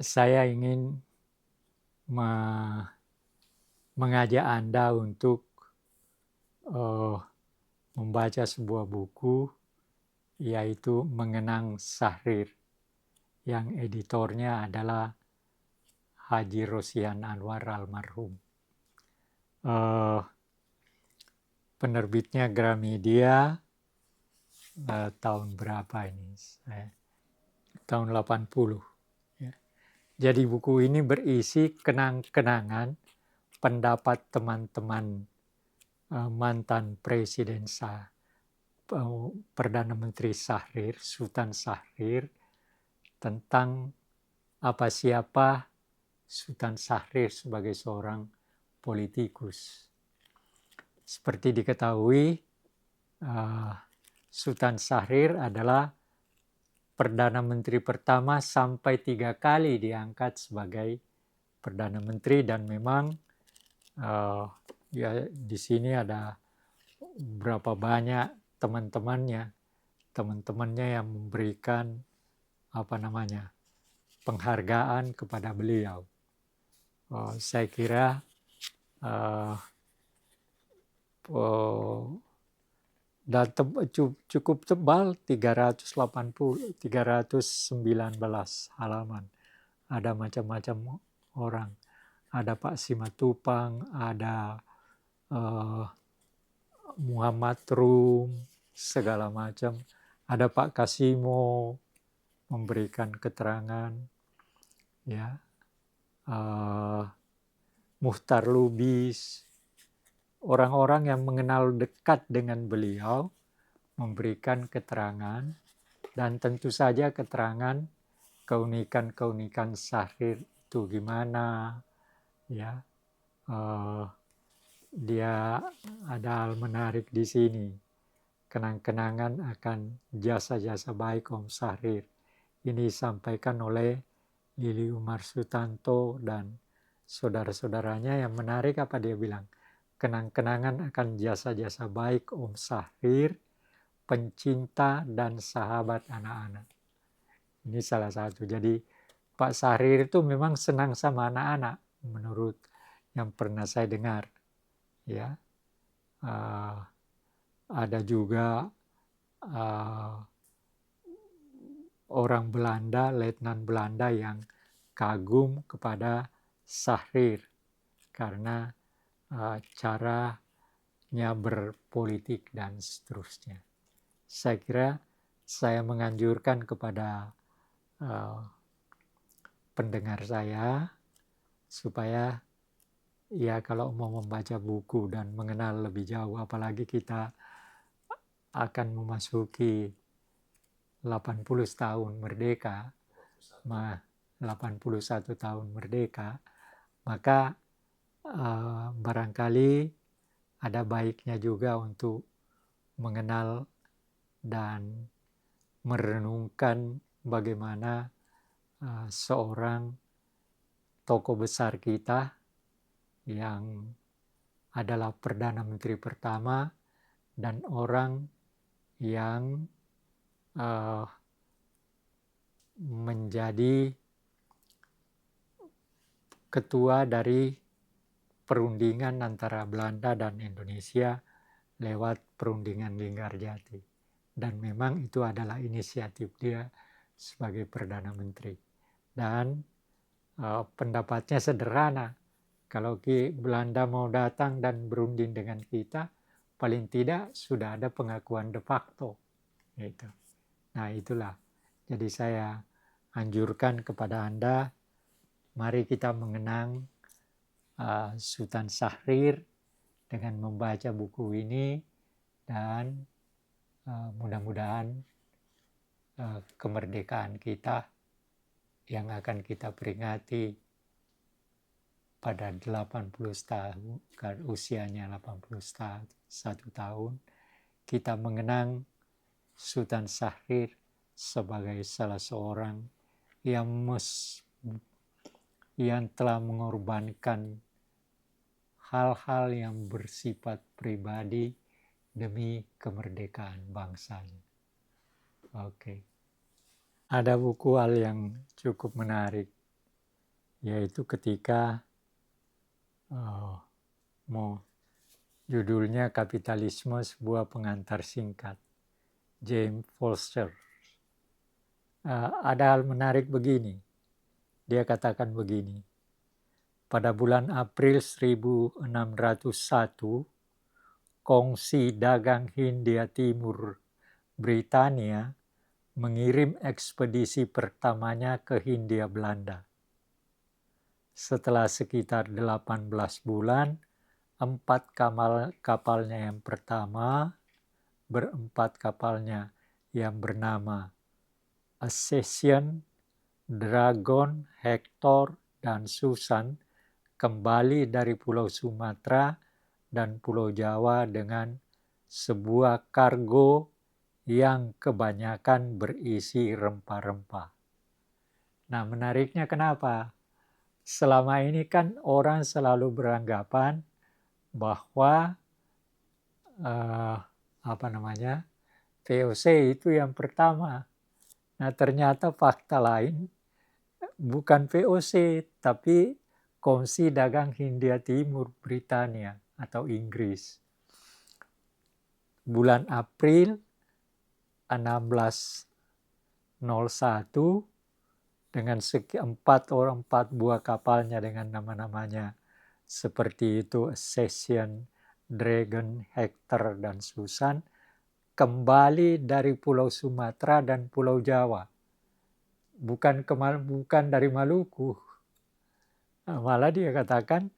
saya ingin mengajak Anda untuk membaca sebuah buku, yaitu Mengenang Syahrir, yang editornya adalah Haji Rosyan Anwar almarhum. Penerbitnya Gramedia, tahun berapa ini? Tahun 80. Ya. Jadi buku ini berisi kenang-kenangan pendapat teman-teman mantan Presiden Perdana Menteri Syahrir, Sultan Syahrir, tentang siapa Sultan Syahrir sebagai seorang politikus. Seperti diketahui, Sultan Syahrir adalah Perdana Menteri pertama sampai 3 kali diangkat sebagai Perdana Menteri, dan memang ya di sini ada berapa banyak teman-temannya yang memberikan penghargaan kepada beliau. Saya kira dan cukup tebal, 319 halaman. Ada macam-macam orang. Ada Pak Simatupang, ada Muhammad Rum, segala macam. Ada Pak Kasimo memberikan keterangan, ya. Muhtar Lubis, orang-orang yang mengenal dekat dengan beliau memberikan keterangan, dan tentu saja keterangan keunikan-keunikan Syahrir itu gimana, ya. Dia ada hal menarik di sini, kenang-kenangan akan jasa-jasa baik Om Syahrir. Ini disampaikan oleh Lili Umar Sutanto dan saudara-saudaranya. Yang menarik apa dia bilang? Kenang-kenangan akan jasa-jasa baik Om Syahrir, pencinta dan sahabat anak-anak. Ini salah satu. Jadi Pak Syahrir itu memang senang sama anak-anak, menurut yang pernah saya dengar. Ya, ada juga orang Belanda, letnan Belanda yang kagum kepada Syahrir karena caranya berpolitik dan seterusnya. Saya kira saya menganjurkan kepada pendengar saya supaya ya kalau mau membaca buku dan mengenal lebih jauh, apalagi kita akan memasuki 80 tahun merdeka, 81 tahun merdeka, maka barangkali ada baiknya juga untuk mengenal dan merenungkan bagaimana seorang tokoh besar kita yang adalah Perdana Menteri pertama dan orang yang menjadi ketua dari perundingan antara Belanda dan Indonesia lewat perundingan Linggarjati. Dan memang itu adalah inisiatif dia sebagai Perdana Menteri. Dan pendapatnya sederhana. Kalau Belanda mau datang dan berunding dengan kita, paling tidak sudah ada pengakuan de facto. Gitu. Nah itulah. Jadi saya anjurkan kepada Anda, mari kita mengenang Sultan Syahrir dengan membaca buku ini, dan mudah-mudahan kemerdekaan kita yang akan kita peringati pada 80 tahun, usianya 81 tahun, kita mengenang Sultan Syahrir sebagai salah seorang yang telah mengorbankan hal-hal yang bersifat pribadi demi kemerdekaan bangsanya. Oke. Ada buku hal yang cukup menarik yaitu ketika judulnya Kapitalisme Sebuah Pengantar Singkat, James Forster. Ada hal menarik begini, dia katakan begini, pada bulan April 1601, Kongsi Dagang Hindia Timur Britania mengirim ekspedisi pertamanya ke Hindia Belanda. Setelah sekitar 18 bulan, 4 kapalnya yang pertama, berempat kapalnya yang bernama Accession, Dragon, Hector, dan Susan kembali dari Pulau Sumatera dan Pulau Jawa dengan sebuah kargo yang kebanyakan berisi rempah-rempah. Nah, menariknya kenapa? Selama ini kan orang selalu beranggapan bahwa VOC itu yang pertama. Nah, ternyata fakta lain bukan VOC, tapi Kongsi Dagang Hindia Timur Britania atau Inggris. Bulan April 1601 dengan 4 buah kapalnya dengan nama-namanya seperti itu, Accession, Dragon, Hector, dan Susan, kembali dari Pulau Sumatera dan Pulau Jawa. Bukan dari Maluku. Malah dia katakan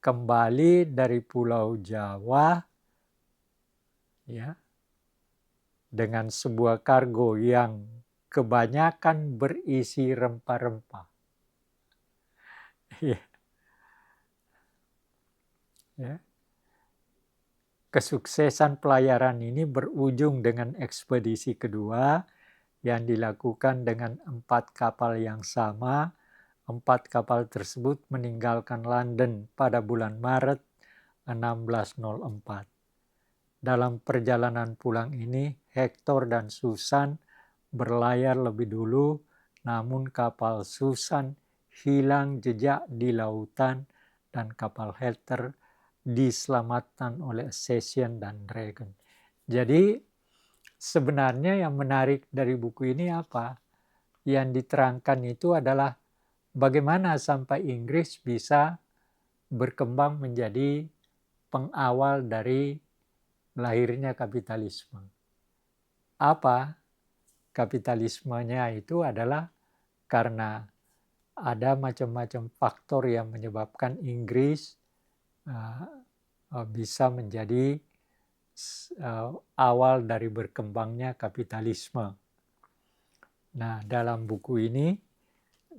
kembali dari Pulau Jawa, ya, dengan sebuah kargo yang kebanyakan berisi rempah-rempah. Ya. Kesuksesan pelayaran ini berujung dengan ekspedisi kedua yang dilakukan dengan 4 kapal yang sama. 4 kapal tersebut meninggalkan London pada bulan Maret 1604. Dalam perjalanan pulang ini, Hector dan Susan berlayar lebih dulu, namun kapal Susan hilang jejak di lautan dan kapal Hector diselamatkan oleh Accession dan Dragon. Jadi sebenarnya yang menarik dari buku ini apa? Yang diterangkan itu adalah bagaimana sampai Inggris bisa berkembang menjadi pengawal dari lahirnya kapitalisme. Apa? Kapitalismenya itu adalah karena ada macam-macam faktor yang menyebabkan Inggris bisa menjadi awal dari berkembangnya kapitalisme. Nah, dalam buku ini,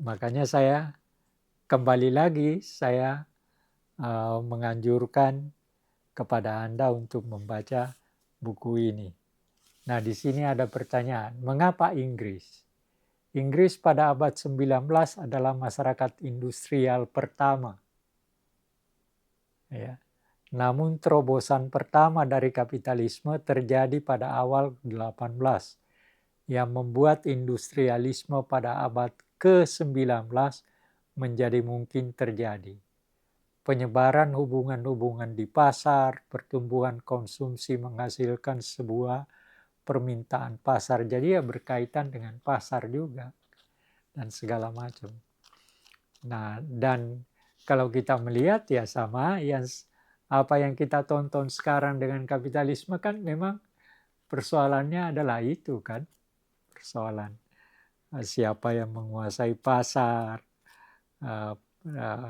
makanya saya kembali lagi, saya menganjurkan kepada Anda untuk membaca buku ini. Nah, di sini ada pertanyaan, mengapa Inggris? Inggris pada abad 19 adalah masyarakat industrial pertama. Ya. Namun terobosan pertama dari kapitalisme terjadi pada awal 18 yang membuat industrialisme pada abad ke-19 menjadi mungkin terjadi. Penyebaran hubungan-hubungan di pasar, pertumbuhan konsumsi menghasilkan sebuah permintaan pasar. Jadi ya berkaitan dengan pasar juga dan segala macam. Nah, dan kalau kita melihat ya sama yang apa yang kita tonton sekarang dengan kapitalisme kan memang persoalannya adalah itu kan. Persoalan siapa yang menguasai pasar,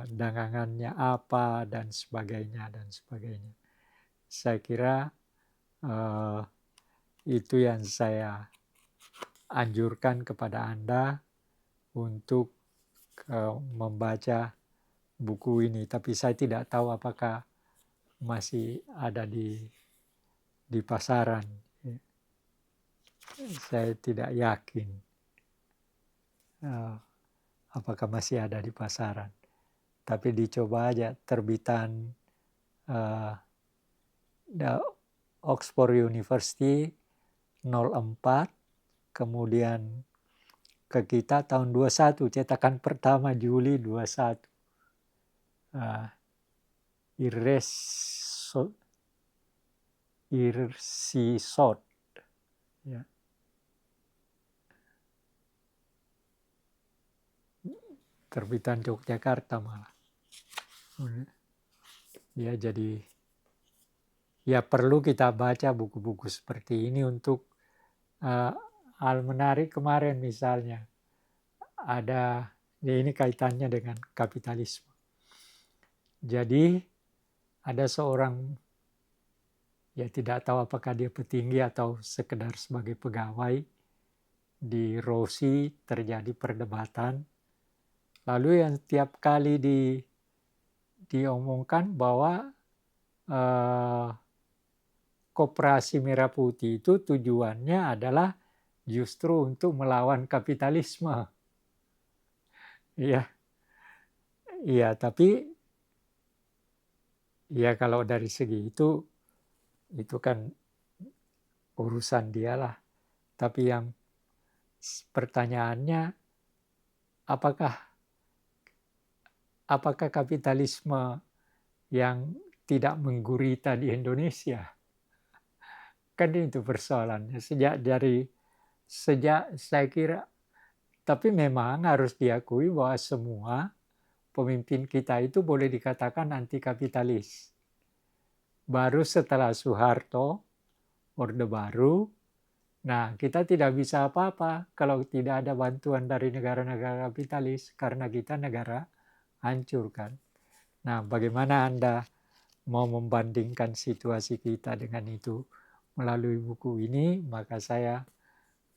dagangannya apa dan sebagainya dan sebagainya. Saya kira itu yang saya anjurkan kepada Anda untuk membaca buku ini. Tapi saya tidak tahu apakah masih ada di pasaran. Saya tidak yakin apakah masih ada di pasaran. Tapi dicoba aja terbitan Oxford University 04, kemudian ke kita tahun 21, cetakan pertama Juli 21. Irsisot. Ya. Terbitan Yogyakarta malah. Ya, jadi ya perlu kita baca buku-buku seperti ini untuk hal menarik. Kemarin misalnya ada, ya ini kaitannya dengan kapitalisme. Jadi ada seorang, ya tidak tahu apakah dia petinggi atau sekedar sebagai pegawai, di Rosi terjadi perdebatan. Lalu yang tiap kali diomongkan bahwa Koperasi Merah Putih itu tujuannya adalah justru untuk melawan kapitalisme. Iya, iya, tapi ya kalau dari segi itu kan urusan dia lah. Tapi yang pertanyaannya, apakah kapitalisme yang tidak menggurita di Indonesia? Kan itu persoalannya. Sejak saya kira, tapi memang harus diakui bahwa semua pemimpin kita itu boleh dikatakan anti kapitalis. Baru setelah Soeharto, Orde Baru, nah kita tidak bisa apa-apa kalau tidak ada bantuan dari negara-negara kapitalis, karena kita negara hancur kan. Nah, bagaimana Anda mau membandingkan situasi kita dengan itu melalui buku ini? Maka saya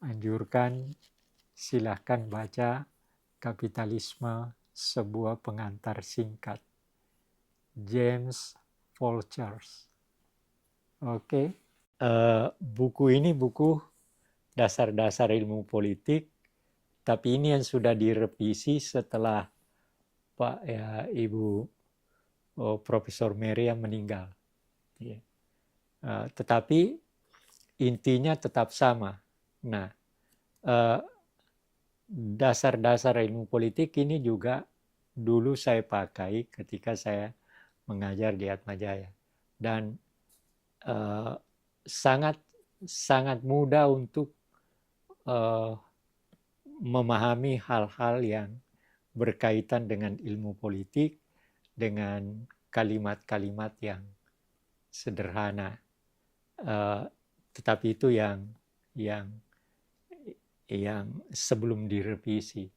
anjurkan silahkan baca Kapitalisme, Sebuah Pengantar Singkat, James Folgers. Oke. Buku ini buku dasar-dasar ilmu politik, tapi ini yang sudah direvisi setelah Pak Ibu Profesor Meriam meninggal. Ya. Tetapi intinya tetap sama. Nah, dasar-dasar ilmu politik ini juga dulu saya pakai ketika saya mengajar di Atmajaya, dan sangat mudah untuk memahami hal-hal yang berkaitan dengan ilmu politik dengan kalimat-kalimat yang sederhana. Tetapi itu yang sebelum direvisi.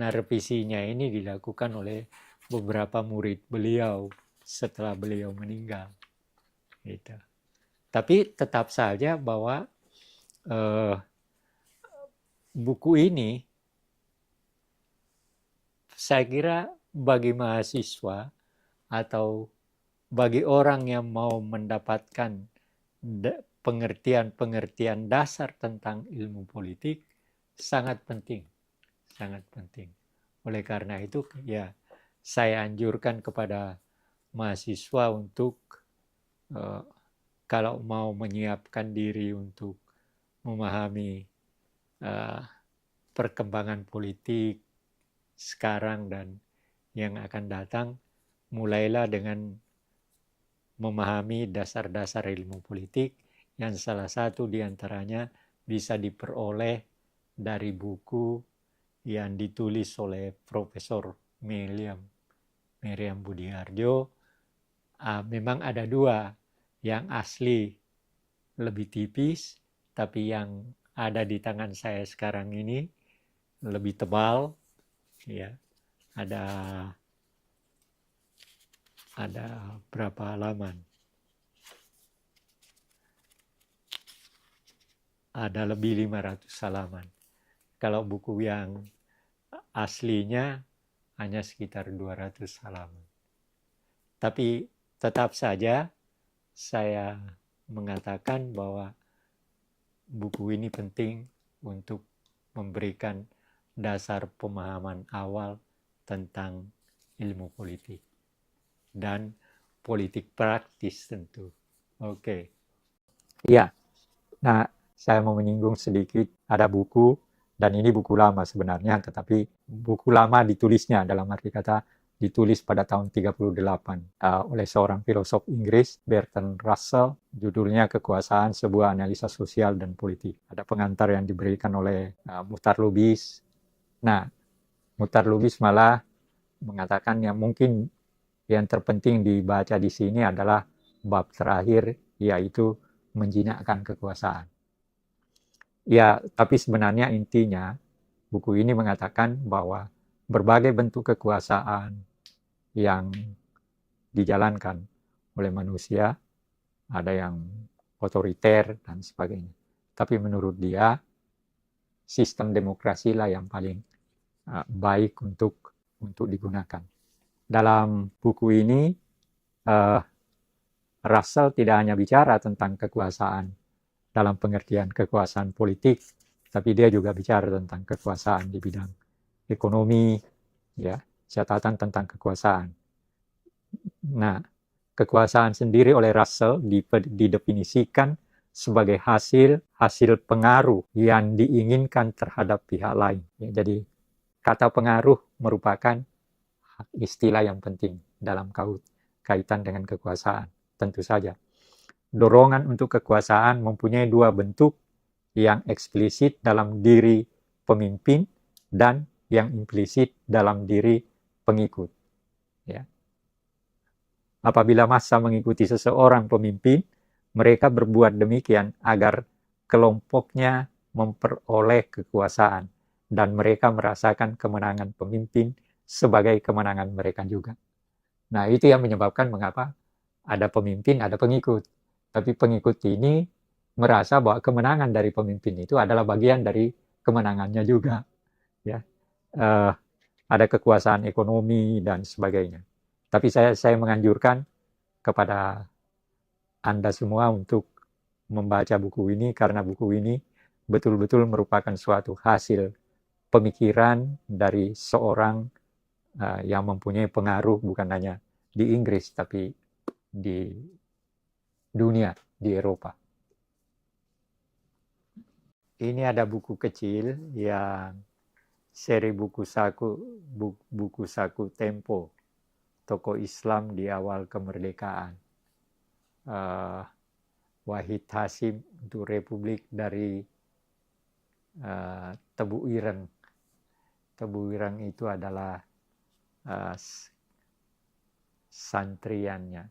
Nah, revisinya ini dilakukan oleh beberapa murid beliau setelah beliau meninggal. Gitu. Tapi tetap saja bahwa buku ini saya kira bagi mahasiswa atau bagi orang yang mau mendapatkan pengertian dasar tentang ilmu politik sangat penting. Oleh karena itu ya saya anjurkan kepada mahasiswa untuk kalau mau menyiapkan diri untuk memahami perkembangan politik sekarang dan yang akan datang, mulailah dengan memahami dasar-dasar ilmu politik yang salah satu diantaranya bisa diperoleh dari buku yang ditulis oleh Profesor Meriam Budiharjo. Memang ada dua, yang asli lebih tipis, tapi yang ada di tangan saya sekarang ini lebih tebal, ya. Ada berapa halaman? Ada lebih 500 halaman. Kalau buku yang aslinya hanya sekitar 200 halaman. Tapi tetap saja saya mengatakan bahwa buku ini penting untuk memberikan dasar pemahaman awal tentang ilmu politik dan politik praktis tentu. Oke. Ya. Nah, saya mau menyinggung sedikit, ada buku Dan ini buku lama sebenarnya, tetapi buku lama ditulisnya, dalam arti kata ditulis pada tahun 38 oleh seorang filosof Inggris, Bertrand Russell. Judulnya Kekuasaan, Sebuah Analisa Sosial dan Politik. Ada pengantar yang diberikan oleh Muhtar Lubis. Nah, Muhtar Lubis malah mengatakan yang mungkin yang terpenting dibaca di sini adalah bab terakhir, yaitu menjinakkan kekuasaan. Ya, tapi sebenarnya intinya buku ini mengatakan bahwa berbagai bentuk kekuasaan yang dijalankan oleh manusia, ada yang otoriter dan sebagainya. Tapi menurut dia, sistem demokrasi lah yang paling baik untuk digunakan. Dalam buku ini, Russell tidak hanya bicara tentang kekuasaan dalam pengertian kekuasaan politik, tapi dia juga bicara tentang kekuasaan di bidang ekonomi, ya, catatan tentang kekuasaan. Nah, kekuasaan sendiri oleh Russell didefinisikan sebagai hasil pengaruh yang diinginkan terhadap pihak lain. Ya, jadi kata pengaruh merupakan istilah yang penting dalam kaitan dengan kekuasaan. Tentu saja, dorongan untuk kekuasaan mempunyai dua bentuk, yang eksplisit dalam diri pemimpin dan yang implisit dalam diri pengikut. Ya. Apabila massa mengikuti seseorang pemimpin, mereka berbuat demikian agar kelompoknya memperoleh kekuasaan dan mereka merasakan kemenangan pemimpin sebagai kemenangan mereka juga. Nah, itu yang menyebabkan mengapa ada pemimpin, ada pengikut. Tapi pengikut ini merasa bahwa kemenangan dari pemimpin itu adalah bagian dari kemenangannya juga. Ya, ada kekuasaan ekonomi dan sebagainya. Tapi saya menganjurkan kepada Anda semua untuk membaca buku ini, karena buku ini betul-betul merupakan suatu hasil pemikiran dari seorang yang mempunyai pengaruh bukan hanya di Inggris, tapi di dunia, di Eropa. Ini ada buku kecil yang seri buku saku Tempo, tokoh Islam di awal kemerdekaan. Wahid Hasyim untuk Republik dari Tebu Ireng. Tebu Ireng itu adalah santriannya.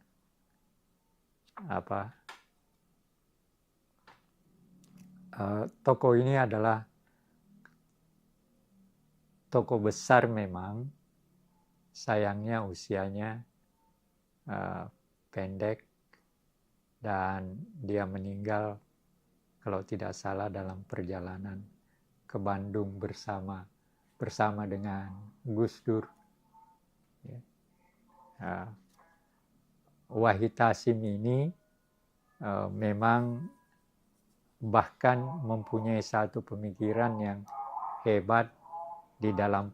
Tokoh ini adalah tokoh besar memang, sayangnya usianya pendek dan dia meninggal kalau tidak salah dalam perjalanan ke Bandung bersama dengan Gus Dur. Ya. Wahid Hasyim ini memang bahkan mempunyai satu pemikiran yang hebat di dalam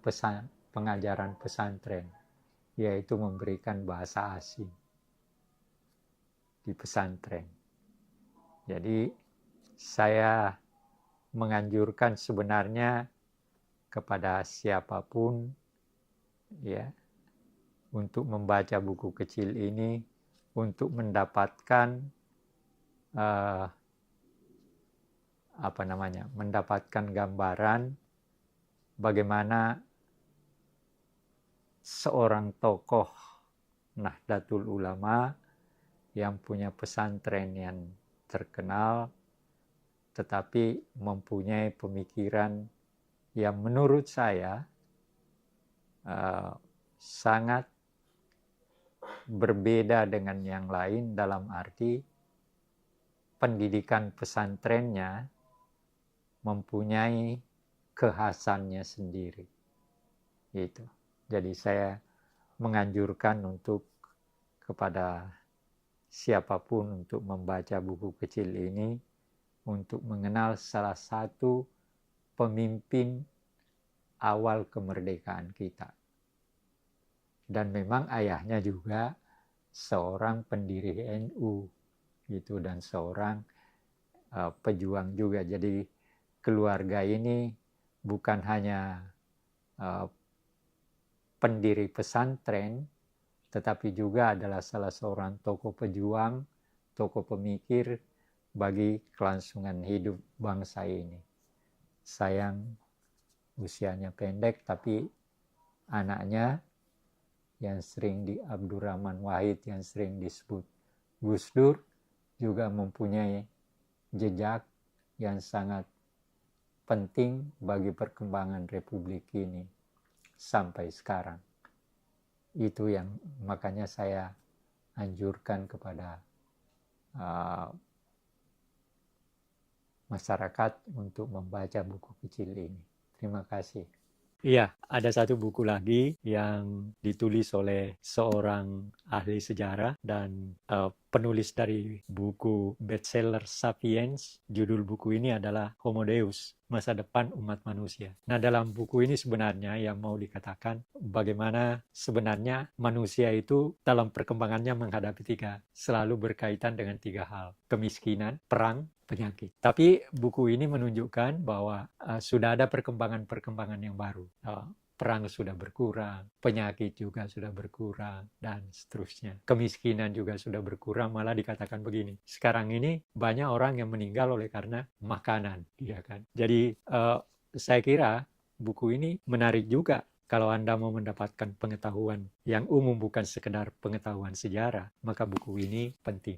pengajaran pesantren, yaitu memberikan bahasa asing di pesantren. Jadi saya menganjurkan sebenarnya kepada siapapun ya untuk membaca buku kecil ini untuk mendapatkan mendapatkan gambaran bagaimana seorang tokoh Nahdlatul Ulama yang punya pesantren yang terkenal, tetapi mempunyai pemikiran yang menurut saya sangat berbeda dengan yang lain, dalam arti pendidikan pesantrennya mempunyai kekhasannya sendiri. Gitu. Jadi saya menganjurkan untuk kepada siapapun untuk membaca buku kecil ini untuk mengenal salah satu pemimpin awal kemerdekaan kita. Dan memang ayahnya juga seorang pendiri NU gitu, dan seorang pejuang juga. Jadi keluarga ini bukan hanya pendiri pesantren, tetapi juga adalah salah seorang tokoh pejuang, tokoh pemikir bagi kelangsungan hidup bangsa ini. Sayang usianya pendek, tapi anaknya yang sering Abdurrahman Wahid yang sering disebut Gus Dur juga mempunyai jejak yang sangat penting bagi perkembangan Republik ini sampai sekarang. Itu yang makanya saya anjurkan kepada masyarakat untuk membaca buku kecil ini. Terima kasih. Iya, ada satu buku lagi yang ditulis oleh seorang ahli sejarah dan penulis dari buku bestseller Sapiens. Judul buku ini adalah Homo Deus, Masa Depan Umat Manusia. Nah, dalam buku ini sebenarnya yang mau dikatakan bagaimana sebenarnya manusia itu dalam perkembangannya menghadapi selalu berkaitan dengan 3 hal. Kemiskinan, perang, penyakit. Tapi buku ini menunjukkan bahwa sudah ada perkembangan-perkembangan yang baru. Perang sudah berkurang, penyakit juga sudah berkurang, dan seterusnya. Kemiskinan juga sudah berkurang, malah dikatakan begini. Sekarang ini banyak orang yang meninggal oleh karena makanan, ya kan? Jadi saya kira buku ini menarik juga. Kalau Anda mau mendapatkan pengetahuan yang umum bukan sekedar pengetahuan sejarah, maka buku ini penting.